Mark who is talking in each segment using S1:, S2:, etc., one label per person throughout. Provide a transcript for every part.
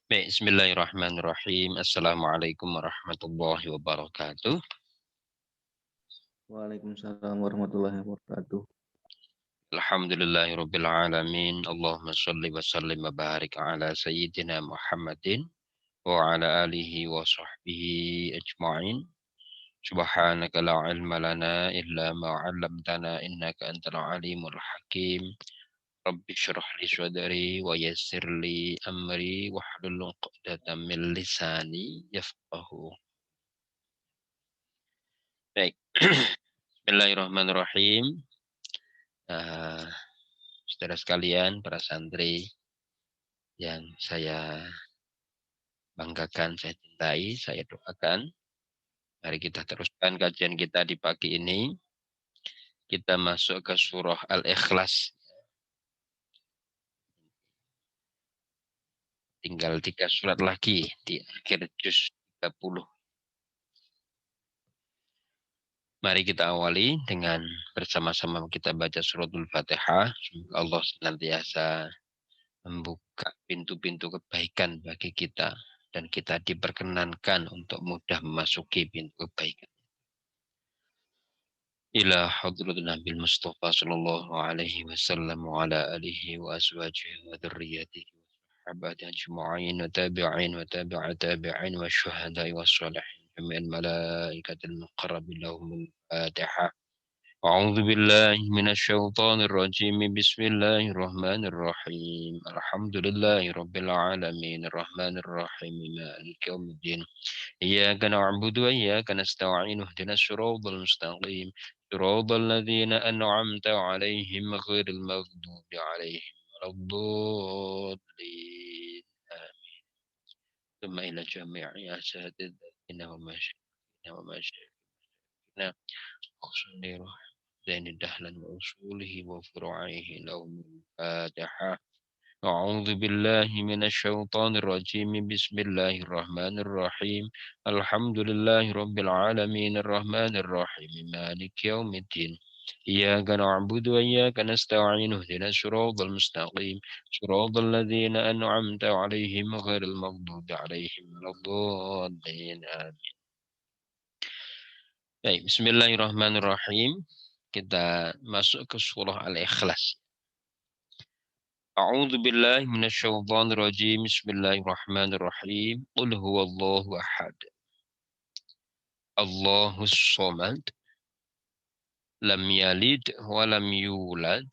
S1: Baik, bismillahirrahmanirrahim. Assalamualaikum warahmatullahi wabarakatuh.
S2: Waalaikumsalam warahmatullahi wabarakatuh.
S1: Alhamdulillahirabbil alamin. Allahumma shalli wa sallim wa barik ala sayyidina Muhammadin wa ala alihi wa sahbihi ajma'in. Subhanaka la ilma lana illa ma 'allamtana innaka antal alimul hakim. Rabbi shrah li sadri wa yassir li amri wahlul 'uqdatam min lisani yafqahu. Baik. Bismillahirrahmanirrahim. Eh, Saudara sekalian, para santri yang saya banggakan, saya cintai, saya doakan. Mari kita teruskan kajian kita di pagi ini. Kita masuk ke surah Al-Ikhlas. Tinggal 3 surat lagi di akhir juz 30. Mari kita awali dengan bersama-sama kita baca suratul Fatihah. Semoga Allah senantiasa membuka pintu-pintu kebaikan bagi kita. Dan kita diperkenankan untuk mudah memasuki pintu kebaikan. Ila hadratin Nabi Mustafa sallallahu alaihi wasallam wa ala alihi wa azwajihi wa dhurriyyatihi wa sahabatihi ajma'in wa tabi'in wa tabi'a tabi'in wa syuhada'i wa salihin jami'al malaikatil muqarrabin lahumul fatihah. أعوذ بالله من الشيطان الرجيم بسم الله الرحمن الرحيم الحمد لله رب العالمين الرحمن الرحيم مالك يوم الدين إياك نعبد وإياك نستعين اهدنا الصراط المستقيم صراط الذين أنعمت عليهم غير المغضوب عليهم ولا الضالين ثم إلى جميع أساتذتنا ومشايخنا وصلي زين دهلا وأصوله وفروعه لهم الفاتحة. أعوذ بالله من الشيطان الرجيم بسم الله الرحمن الرحيم الحمد لله رب العالمين الرحمن الرحيم مالك يوم الدين إياك نعبد وإياك نستعين اهدنا الصراط المستقيم صراط الذين أنعمت عليهم غير المغضوب عليهم ولا الضالين آمين. Baik, bismillahirrahmanirrahim. Kita masuk ke surah Al-Ikhlas. A'udzu billahi minasyaitonir rajim. Bismillahirrahmanirrahim. Qul huwallahu ahad. Allahus samad. Lam yalid wa lam yulad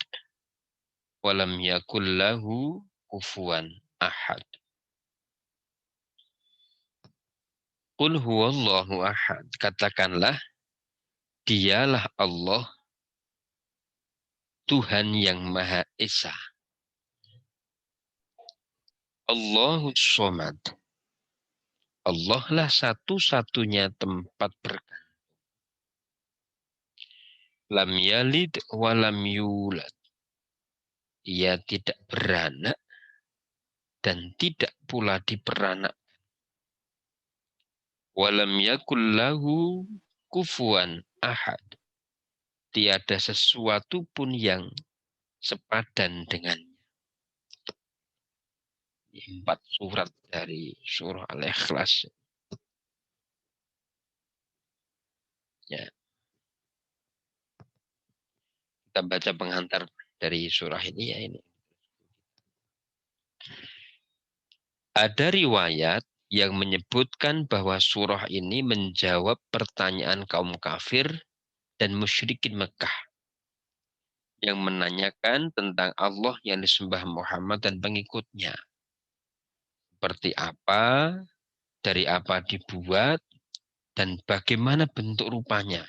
S1: wa lam yakul lahu kufuwan ahad. Qul huwallahu ahad. Katakanlah, dialah Allah, Tuhan yang Maha Esa. Allahus samad. Allah lah satu-satunya tempat bergantung. Lam yalid wa lam yulad. Ia tidak beranak dan tidak pula diperanak. Walam yakul lahu kufuwan ahad. Tiada sesuatu pun yang sepadan dengannya. 4 surat dari surah Al-Ikhlas. Ya. Kita baca pengantar dari surah ini ya ini. Ada riwayat yang menyebutkan bahwa surah ini menjawab pertanyaan kaum kafir dan musyrikin Mekah yang menanyakan tentang Allah yang disembah Muhammad dan pengikutnya. Seperti apa, dari apa dibuat, dan bagaimana bentuk rupanya.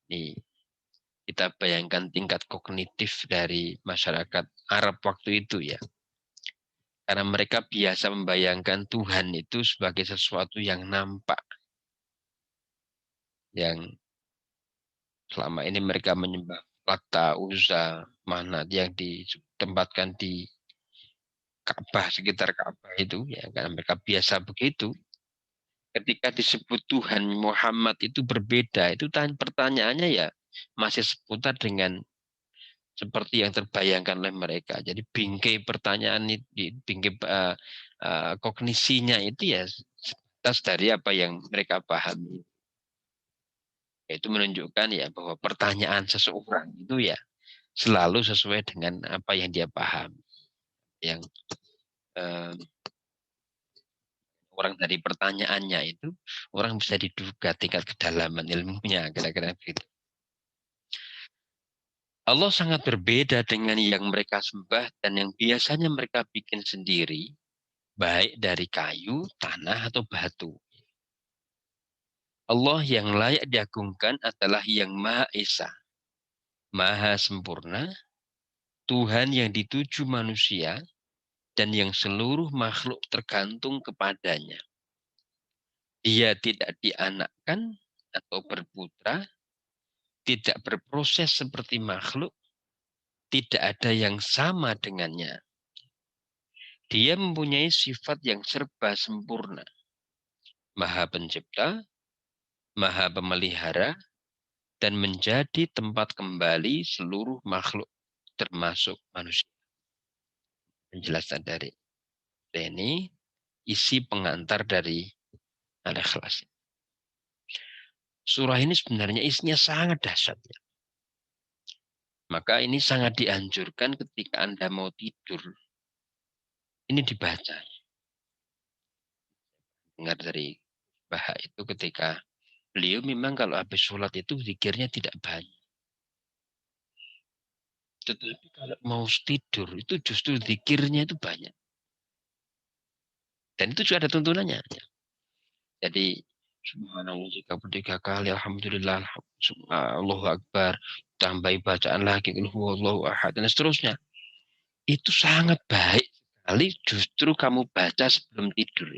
S1: Nih, kita bayangkan tingkat kognitif dari masyarakat Arab waktu itu ya. Karena mereka biasa membayangkan Tuhan itu sebagai sesuatu yang nampak. Yang selama ini mereka menyembah Lata, Uzza, Manat yang ditempatkan di Ka'bah, sekitar Ka'bah itu. Ya, karena mereka biasa begitu. Ketika disebut Tuhan Muhammad itu berbeda. Itu pertanyaannya ya masih seputar dengan seperti yang terbayangkan oleh mereka. Jadi bingkai pertanyaan bingkai kognisinya itu ya sebatas dari apa yang mereka pahami. Itu menunjukkan ya bahwa pertanyaan seseorang itu ya selalu sesuai dengan apa yang dia pahami. Yang eh, orang dari pertanyaannya itu orang bisa diduga tingkat kedalaman ilmunya, kira-kira begitu. Allah sangat berbeda dengan yang mereka sembah dan yang biasanya mereka bikin sendiri, baik dari kayu, tanah, atau batu. Allah yang layak diagungkan adalah yang Maha Esa, Maha Sempurna, Tuhan yang dituju manusia, dan yang seluruh makhluk tergantung kepadanya. Dia tidak dianakkan atau berputra, tidak berproses seperti makhluk, tidak ada yang sama dengannya. Dia mempunyai sifat yang serba sempurna. Maha pencipta, maha pemelihara, dan menjadi tempat kembali seluruh makhluk termasuk manusia. Penjelasan dari ini isi pengantar dari Al-Ikhlas. Surah ini sebenarnya isinya sangat dahsyat. Maka ini sangat dianjurkan ketika Anda mau tidur. Ini dibaca. Dengar dari Baha itu ketika beliau memang kalau habis sholat itu zikirnya tidak banyak. Tetapi kalau mau tidur itu justru zikirnya itu banyak. Dan itu juga ada tuntunannya. Jadi subhanallah 33 kali, alhamdulillah, Allahu Akbar, tambahi bacaan lagi, Allahu Ahad, dan seterusnya. Itu sangat baik sekali justru kamu baca sebelum tidur.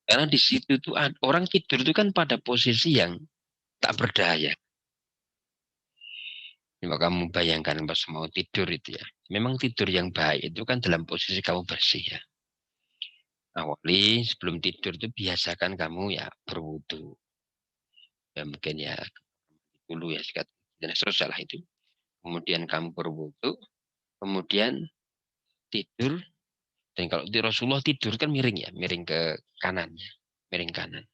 S1: Karena di situ tuh orang tidur itu kan pada posisi yang tak berdaya. Coba kamu bayangkan pas mau tidur itu ya. Memang tidur yang baik itu kan dalam posisi kamu bersih ya. Awali sebelum tidur itu biasakan kamu ya berwudu. Ya mungkin ya dulu ya sikat dan seterusnya lah itu. Kemudian kamu berwudu, kemudian tidur. Dan kalau di Rasulullah tidur kan miring ya, miring ke kanannya, miring kanan.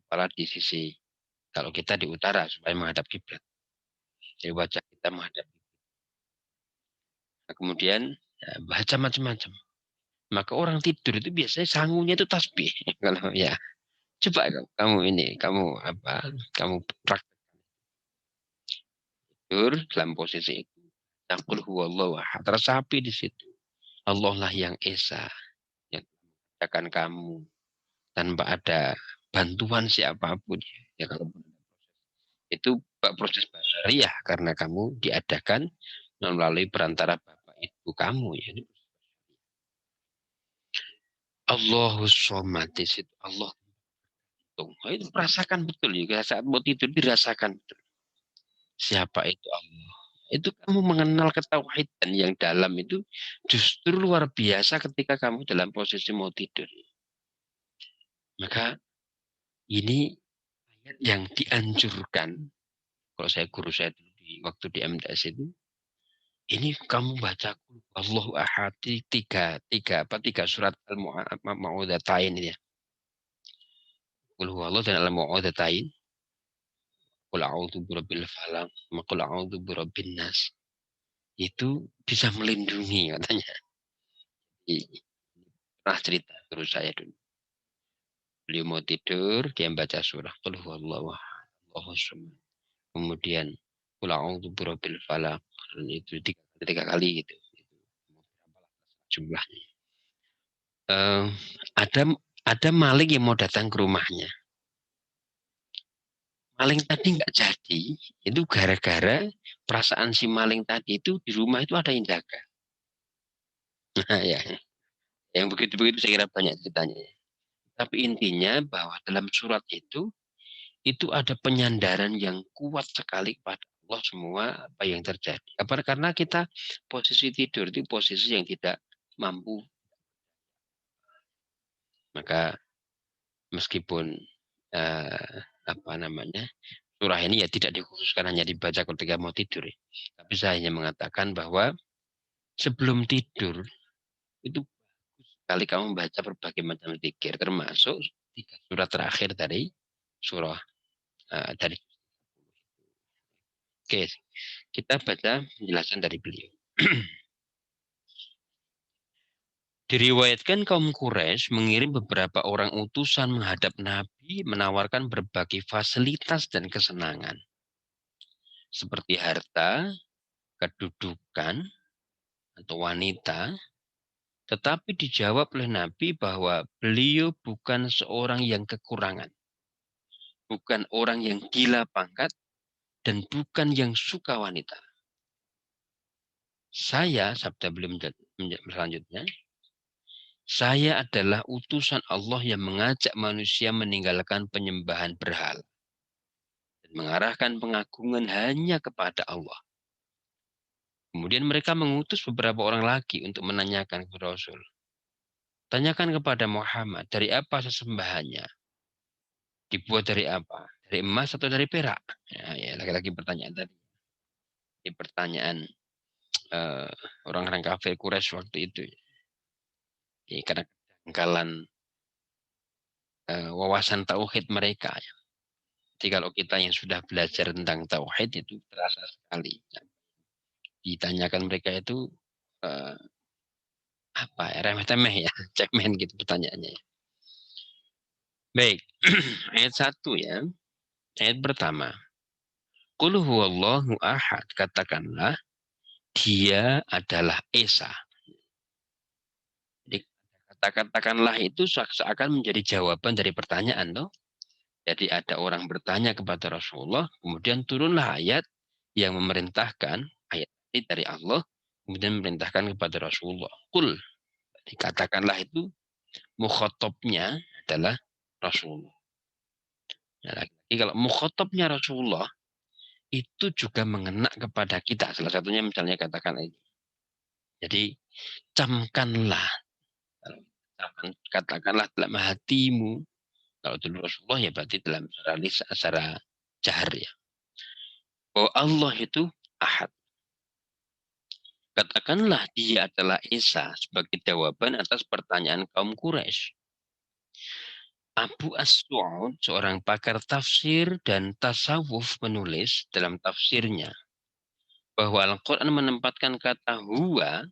S1: Kepala di sisi, kalau kita di utara supaya menghadap kiblat. Jadi wajah kita menghadap. Nah, kemudian ya, baca macam-macam. Maka orang tidur itu biasanya sangunya itu tasbih. Kalau ya, coba kamu ini, kamu apa? Kamu praktek tidur dalam posisi itu. Naqul huwallahu ahad. Tersapi di situ. Allah lah yang esa, yang menciptakan kamu tanpa ada bantuan siapapun. Ya kalau itu proses basariah karena kamu diadakan melalui perantara bapak ibu kamu ya. Allahus somad di situ Allah hitung. Itu merasakan betul juga saat mau tidur dirasakan betul. Siapa itu Allah? Itu kamu mengenal ketauhidan yang dalam itu justru luar biasa ketika kamu dalam posisi mau tidur. Maka ini ayat yang dianjurkan. Kalau saya guru saya dulu waktu di MTS itu, ini kamu baca Allahu Ahad tiga surat Al-Mu'awwidhatain ini ya. Qul huwallahu dan Al-Mu'awwidhatain. Qul a'udzu birabbil falaq, qul a'udzu birabbin nas. Itu bisa melindungi katanya. Pernah cerita guru saya dulu. Beliau mau tidur, dia baca surah Qul huwallahu ahad, Allahu samad. Kemudian qul a'udzu birabbil falaq. Itu tiga kali gitu. Jumlahnya. Uh, ada ada maling yang mau datang ke rumahnya. Maling tadi nggak jadi, itu gara-gara perasaan si maling tadi itu di rumah itu ada yang jaga. Nah, ya, yang begitu-begitu saya kira banyak ceritanya. Tapi intinya bahwa dalam surat itu ada penyandaran yang kuat sekali pada Allah semua apa yang terjadi. Apa karena kita posisi tidur itu posisi yang tidak mampu. Maka meskipun apa namanya surah ini ya tidak dikhususkan hanya dibaca ketika mau tidur. Tapi saya hanya mengatakan bahwa sebelum tidur itu kali kamu membaca berbagai macam zikir, termasuk 3 surat terakhir dari surah dari. Oke, kita baca penjelasan dari beliau. Diriwayatkan kaum Quraisy mengirim beberapa orang utusan menghadap Nabi menawarkan berbagai fasilitas dan kesenangan. Seperti harta, kedudukan, atau wanita. Tetapi dijawab oleh Nabi bahwa beliau bukan seorang yang kekurangan. Bukan orang yang gila pangkat, dan bukan yang suka wanita. Saya, sabda beliau selanjutnya, saya adalah utusan Allah yang mengajak manusia meninggalkan penyembahan berhala dan mengarahkan pengagungan hanya kepada Allah. Kemudian mereka mengutus beberapa orang lagi untuk menanyakan kepada Rasul. Tanyakan kepada Muhammad, dari apa sesembahannya? Dibuat dari apa? Dari emas atau dari perak? Ya, lagi-lagi pertanyaan tadi. Ini pertanyaan orang-orang kafir Quraisy waktu itu. Ya, karena kedangkalan wawasan tauhid mereka. Jadi kalau kita yang sudah belajar tentang tauhid itu terasa sekali. Ditanyakan mereka itu apa ya, remeh-temeh ya, cekmen gitu pertanyaannya. Baik, ayat 1 ya. Ayat pertama. Qul huwallahu ahad. Katakanlah, dia adalah Esa. Jadi katakanlah itu seakan menjadi jawaban dari pertanyaan. Toh. Jadi ada orang bertanya kepada Rasulullah, kemudian turunlah ayat yang memerintahkan, ayat ini dari Allah, kemudian memerintahkan kepada Rasulullah. Qul, dikatakanlah itu, mukhatabnya adalah Rasulullah. Nah, lagi kalau mukhatabnya Rasulullah, itu juga mengena kepada kita. Salah satunya misalnya katakan ini. Jadi, camkanlah, katakanlah dalam hatimu. Kalau dulu Rasulullah ya berarti dalam secara jahar ya. Bahwa Allah itu ahad. Katakanlah dia adalah Esa sebagai jawaban atas pertanyaan kaum Quraisy. Abu As-Su'ud, seorang pakar tafsir dan tasawuf menulis dalam tafsirnya bahwa Al-Quran menempatkan kata huwa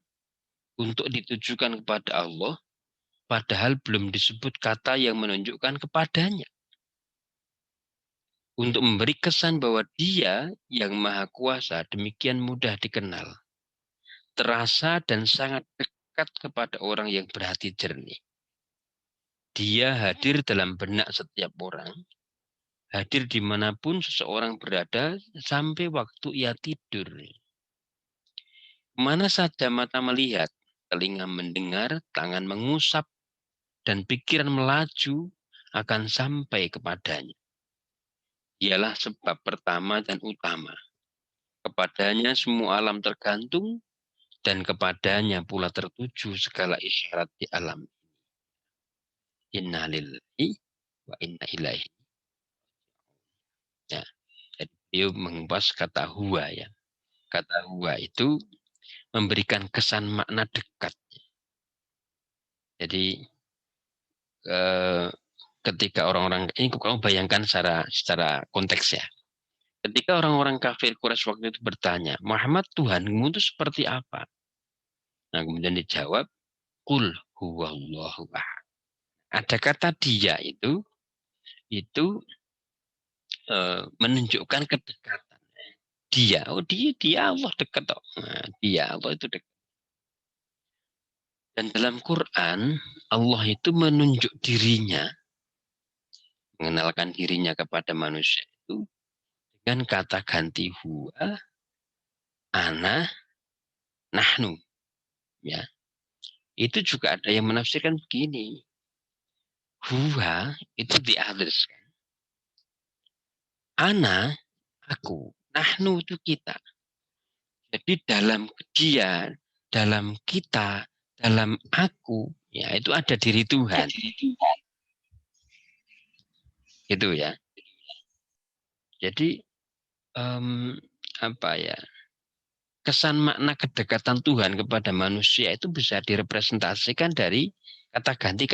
S1: untuk ditujukan kepada Allah padahal belum disebut kata yang menunjukkan kepadanya. Untuk memberi kesan bahwa dia yang maha kuasa demikian mudah dikenal. Terasa dan sangat dekat kepada orang yang berhati jernih. Dia hadir dalam benak setiap orang, hadir dimanapun seseorang berada sampai waktu ia tidur. Mana saja mata melihat, telinga mendengar, tangan mengusap, dan pikiran melaju akan sampai kepadanya. Ialah sebab pertama dan utama. Kepadanya semua alam tergantung, dan kepadanya pula tertuju segala isyarat di alam. Inna lillahi wa inna ilaihi. Ya, jadi beliau mengupas kata huwa ya. Kata huwa itu memberikan kesan makna dekat. Jadi ketika orang-orang ini kamu bayangkan secara konteks ya. Ketika orang-orang kafir Quraisy waktu itu bertanya, Muhammad Tuhanmu itu seperti apa? Nah kemudian dijawab, Qul huwallahu ahad. Ada kata dia itu menunjukkan kedekatan. Dia Allah dekat. Nah, dia Allah itu dekat. Dan dalam Quran, Allah itu menunjuk dirinya, mengenalkan dirinya kepada manusia itu dengan kata ganti huwa, ana, nahnu. Ya. Itu juga ada yang menafsirkan begini. Huwa itu the others. Ana, aku. Nahnu itu kita. Jadi dalam dia, dalam kita, dalam aku, ya itu ada diri Tuhan. Itu ya. Jadi apa ya? Kesan makna kedekatan Tuhan kepada manusia itu bisa direpresentasikan dari kata ganti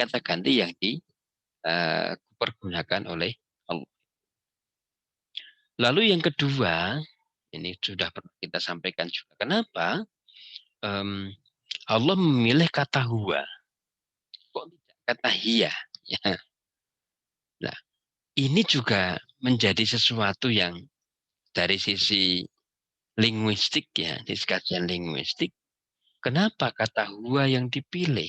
S1: yang dipergunakan oleh Allah. Lalu yang kedua, ini sudah pernah kita sampaikan juga. Kenapa Allah memilih kata huwa, kok tidak kata hiya? Ya. Nah, ini juga menjadi sesuatu yang dari sisi linguistik ya, di kajian linguistik. Kenapa kata huwa yang dipilih?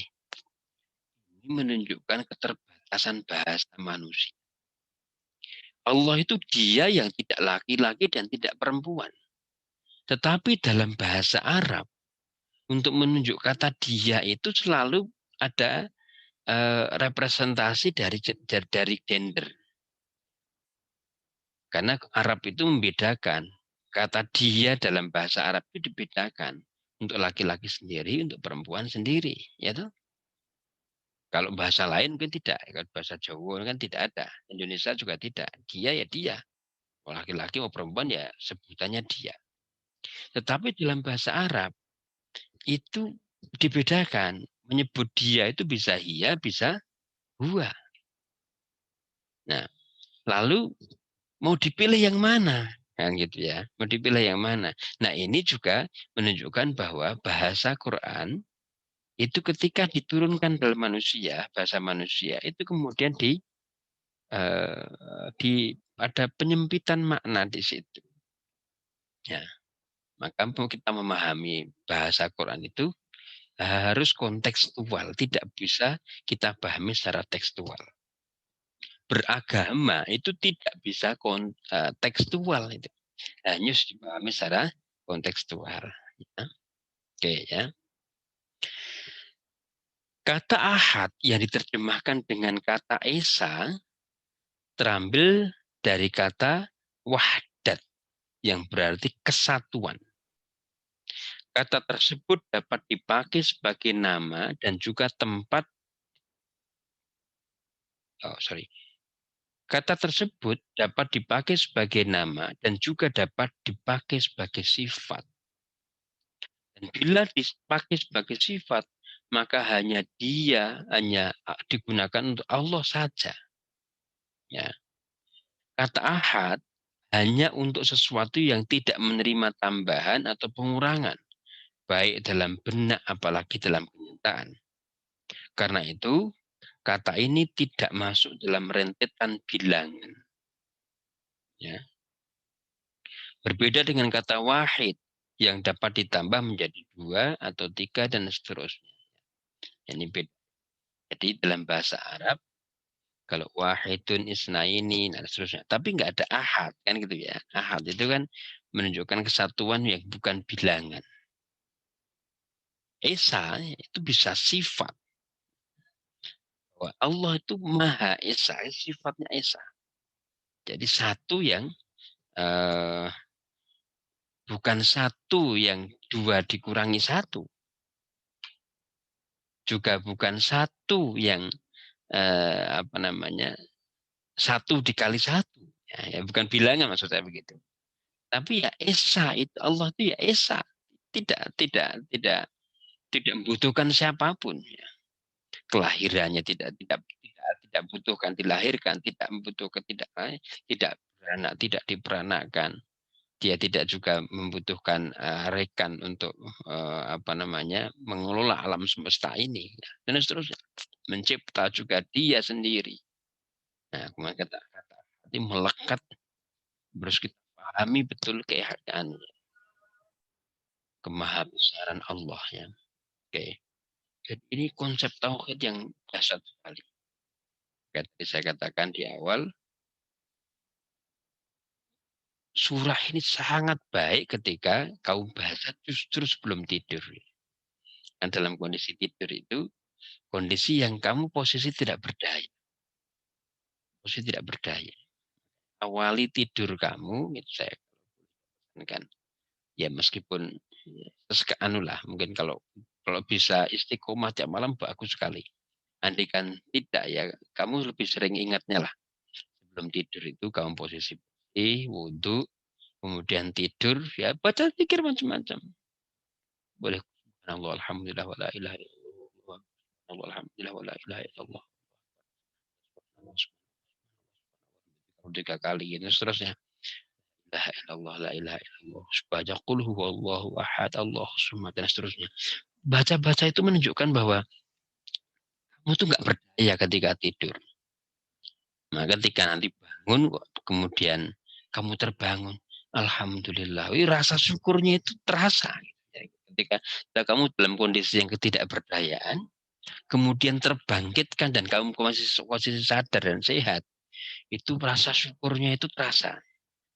S1: Ini menunjukkan keterbatasan bahasa manusia. Allah itu dia yang tidak laki-laki dan tidak perempuan. Tetapi dalam bahasa Arab, untuk menunjuk kata dia itu selalu ada representasi dari gender. Karena Arab itu membedakan. Kata dia dalam bahasa Arab itu dibedakan. Untuk laki-laki sendiri, untuk perempuan sendiri. Ya toh? Kalau bahasa lain mungkin tidak. Kalau bahasa Jawa kan tidak ada. Indonesia juga tidak. Dia ya dia. Mau laki-laki mau perempuan ya sebutannya dia. Tetapi dalam bahasa Arab itu dibedakan. Menyebut dia itu bisa hiya, bisa huwa. Nah, lalu mau dipilih yang mana? Kan gitu ya. Mau dipilih yang mana? Nah, ini juga menunjukkan bahwa bahasa Quran itu ketika diturunkan dalam manusia, bahasa manusia itu kemudian ada penyempitan makna di situ. Ya, maka kita memahami bahasa Quran itu harus kontekstual, tidak bisa kita pahami secara tekstual. Beragama itu tidak bisa tekstual itu. Hanya dipahami secara kontekstual. Ya. Oke ya. Kata ahad yang diterjemahkan dengan kata esa terambil dari kata wahdat yang berarti kesatuan. Kata tersebut dapat dipakai sebagai nama dan juga tempat. Kata tersebut dapat dipakai sebagai nama dan juga dapat dipakai sebagai sifat. Dan bila dipakai sebagai sifat, maka hanya digunakan untuk Allah saja. Ya. Kata ahad hanya untuk sesuatu yang tidak menerima tambahan atau pengurangan, baik dalam benak apalagi dalam kenyataan. Karena itu, kata ini tidak masuk dalam rentetan bilangan. Ya. Berbeda dengan kata wahid yang dapat ditambah menjadi 2 atau 3 dan seterusnya. Ini beda. Jadi dalam bahasa Arab, kalau wahidun isnaini dan seterusnya. Tapi nggak ada ahad kan gitu ya. Ahad itu kan menunjukkan kesatuan yang bukan bilangan. Esa itu bisa sifat. Allah itu Maha Esa, sifatnya Esa. Jadi satu yang bukan satu yang 2 dikurangi 1. Juga bukan satu yang 1 dikali 1. Ya, bukan bilangan maksud saya begitu. Tapi ya Esa itu Allah itu ya Esa. Tidak membutuhkan siapapun. Ya. Kelahirannya tidak butuhkan dilahirkan, tidak membutuhkan tidak beranak, tidak diperanakkan. Dia tidak juga membutuhkan rekan untuk mengelola alam semesta ini dan seterusnya. Mencipta juga dia sendiri. Nah, kemudian kata-kata ini melekat, terus kita pahami betul keadaan kemahabesaran Allah ya. Oke. Jadi ini konsep tauhid yang dasar sekali. Tadi saya katakan di awal, surah ini sangat baik ketika kaum bahasa justru sebelum tidur. Dan dalam kondisi tidur itu, kondisi yang kamu posisi tidak berdaya. Posisi tidak berdaya. Awali tidur kamu, itu saya kan. Ya meskipun mungkin kalau bisa istiqomah tiap malam bagus sekali. Andaikan tidak ya, kamu lebih sering ingatnya lah. Sebelum tidur itu kamu posisi wudhu, kemudian tidur, ya baca zikir macam-macam. Boleh. Allah alhamdulillah wa la ilaha illallah. Allah alhamdulillah wa la ilaha illallah. 3 kali ini seterusnya. La ilaha illallah, la ilaha illallah. Baca qul huwallahu ahad, Allahu samad dan seterusnya. Baca-baca itu menunjukkan bahwa kamu tuh nggak berdaya ketika tidur. Nah, ketika nanti bangun, kemudian kamu terbangun, alhamdulillah. Rasa syukurnya itu terasa. Ketika kamu dalam kondisi yang ketidakberdayaan, kemudian terbangkitkan dan kamu masih posisi sadar dan sehat, itu rasa syukurnya itu terasa.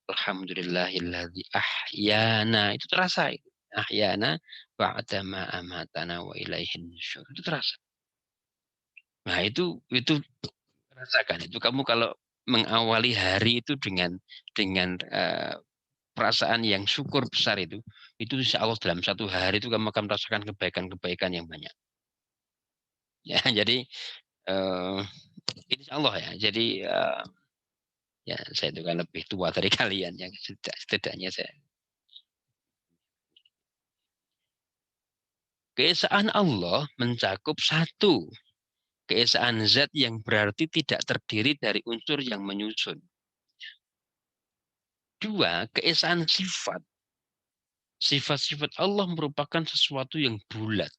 S1: Alhamdulillahilladzi ahyana, itu terasa. Ahyana ba'da ma amatana wa ilaihin nusyur, itu terasa. Nah, itu rasakan itu. Kamu kalau mengawali hari itu dengan perasaan yang syukur besar itu insya Allah dalam satu hari itu kamu akan merasakan kebaikan-kebaikan yang banyak. Ya, jadi insya Allah ya. Jadi ya saya itu kan lebih tua dari kalian yang setidaknya saya. Keesaan Allah mencakup satu, keesaan zat yang berarti tidak terdiri dari unsur yang menyusun. Dua, keesaan sifat. Sifat-sifat Allah merupakan sesuatu yang bulat.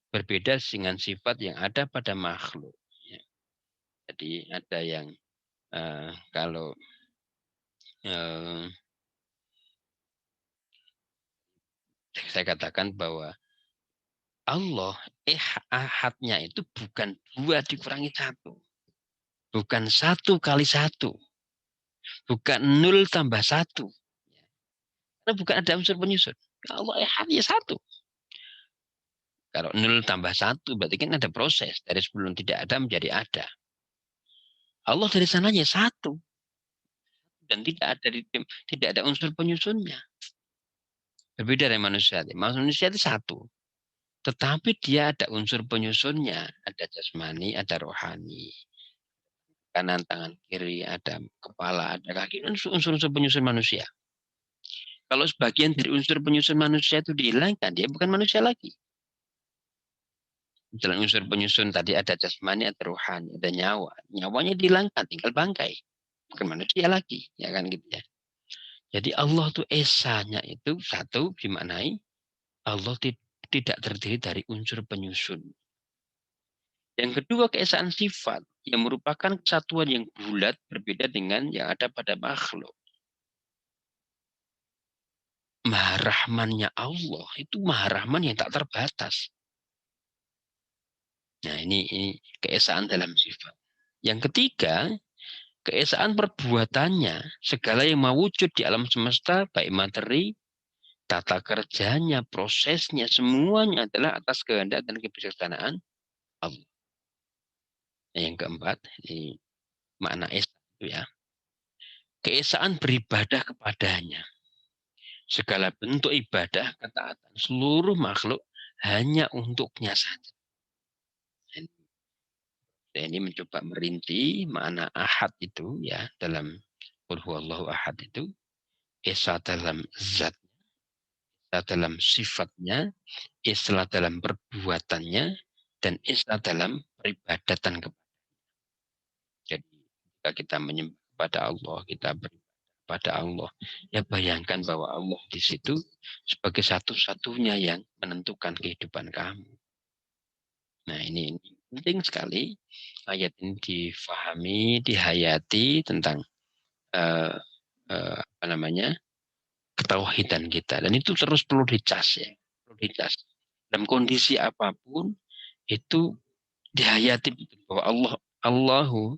S1: Berbeda dengan sifat yang ada pada makhluk. Ya. Jadi ada yang kalau saya katakan bahwa Allah ahadnya itu bukan 2 dikurangi 1. Bukan 1 kali 1. Bukan 0 tambah 1. Karena bukan ada unsur penyusun. Allah ahadnya 1. Kalau 0 tambah 1 berarti kan ada proses. Dari sebelum tidak ada menjadi ada. Allah dari sananya 1. Dan tidak ada unsur penyusunnya. Berbeda dari manusia. Manusia itu 1. Tetapi dia ada unsur penyusunnya. Ada jasmani, ada rohani. Kanan, tangan kiri, ada kepala, ada kaki. Unsur-unsur penyusun manusia. Kalau sebagian dari unsur penyusun manusia itu dihilangkan, dia bukan manusia lagi. Dalam unsur penyusun tadi ada jasmani, ada rohani, ada nyawa. Nyawanya dihilangkan, tinggal bangkai. Bukan manusia lagi. Ya kan gitu ya. Jadi Allah itu esanya itu 1 dimaknai Allah tidak terdiri dari unsur penyusun. Yang kedua, keesaan sifat yang merupakan kesatuan yang bulat berbeda dengan yang ada pada makhluk. Maha Rahmannya Allah itu Maha Rahman yang tak terbatas. Nah, ini keesaan dalam sifat. Yang ketiga, keesaan perbuatannya, segala yang mewujud di alam semesta, baik materi, tata kerjanya, prosesnya, semuanya adalah atas kehendak dan kebijaksanaan Allah. Nah, yang keempat, ini makna esa itu ya. Keesaan beribadah kepadanya. Segala bentuk ibadah, ketaatan seluruh makhluk hanya untuknya saja. Saya ini mencoba merinci makna ahad itu ya dalam Qul huwallahu ahad itu. Esa dalam zat, esa dalam sifatnya, esa dalam perbuatannya, dan esa dalam peribadatan kepada. Jadi jika kita menyembah kepada Allah, kita beribadah kepada Allah, ya bayangkan bahwa Allah di situ sebagai satu-satunya yang menentukan kehidupan kamu. Nah, ini penting sekali ayat ini difahami, dihayati tentang apa namanya ketauhidan kita, dan itu terus perlu dicas ya, perlu dicas dalam kondisi apapun itu dihayati bahwa Allahu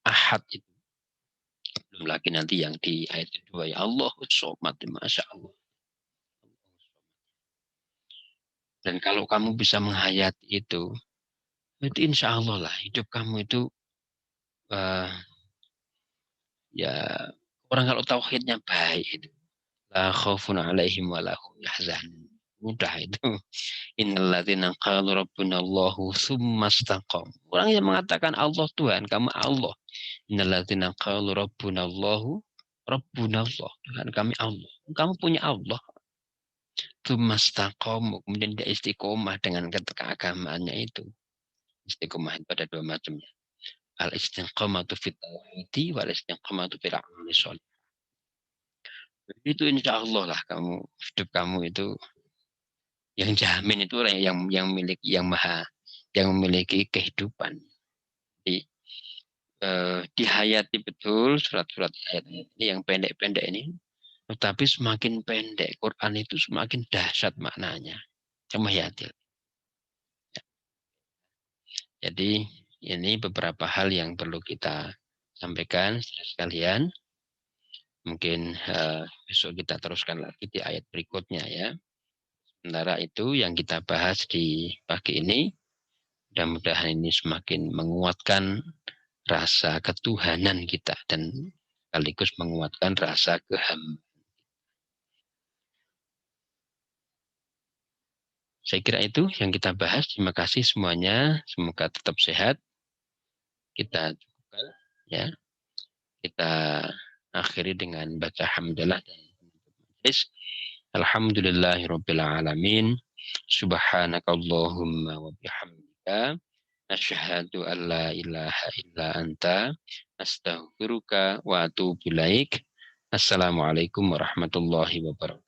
S1: ahad itu. Belum lagi nanti yang di ayat kedua ya Allahu somad, masya Allah. Dan kalau kamu bisa menghayati itu insya Allah lah hidup kamu itu ya orang kalau tauhidnya baik itu la khaufun alaihim wa la hum yahzanun. Mudah itu. Innalladzina qalu rabbunallahu tsumma istaqam. Orang yang mengatakan Allah Tuhan, kamu Allah. Innalladzina qalu rabbunallahu Rabbuna Allah, Tuhan kami Allah. Kamu punya Allah. Tsumastaqamu, kemudian dia istiqomah dengan keagamaannya itu. Istiqomah itu ada dua macamnya. Al-istiqamatu fit tauhidi wal istiqamatu fil amali sholih. Itu insya Allah lah kamu hidup kamu itu yang jamin itu orang yang memiliki yang memiliki kehidupan. Di, dihayati betul surat-surat ayat ini yang pendek-pendek ini, tetapi semakin pendek Quran itu semakin dahsyat maknanya. Cuma hayati. Jadi ini beberapa hal yang perlu kita sampaikan sekalian. Mungkin besok kita teruskan lagi di ayat berikutnya ya. Sementara itu yang kita bahas di pagi ini, mudah-mudahan ini semakin menguatkan rasa ketuhanan kita dan sekaligus menguatkan rasa kehambaan. Saya kira itu yang kita bahas. Terima kasih semuanya. Semoga tetap sehat. Kita cukupkan ya. Kita akhiri dengan baca hamdalah dan alhamdulillahirabbil alamin. Subhanakallahumma wa bihamdika asyhadu an la ilaha illa anta astaghfiruka wa atubu ilaik. Assalamualaikum warahmatullahi wabarakatuh.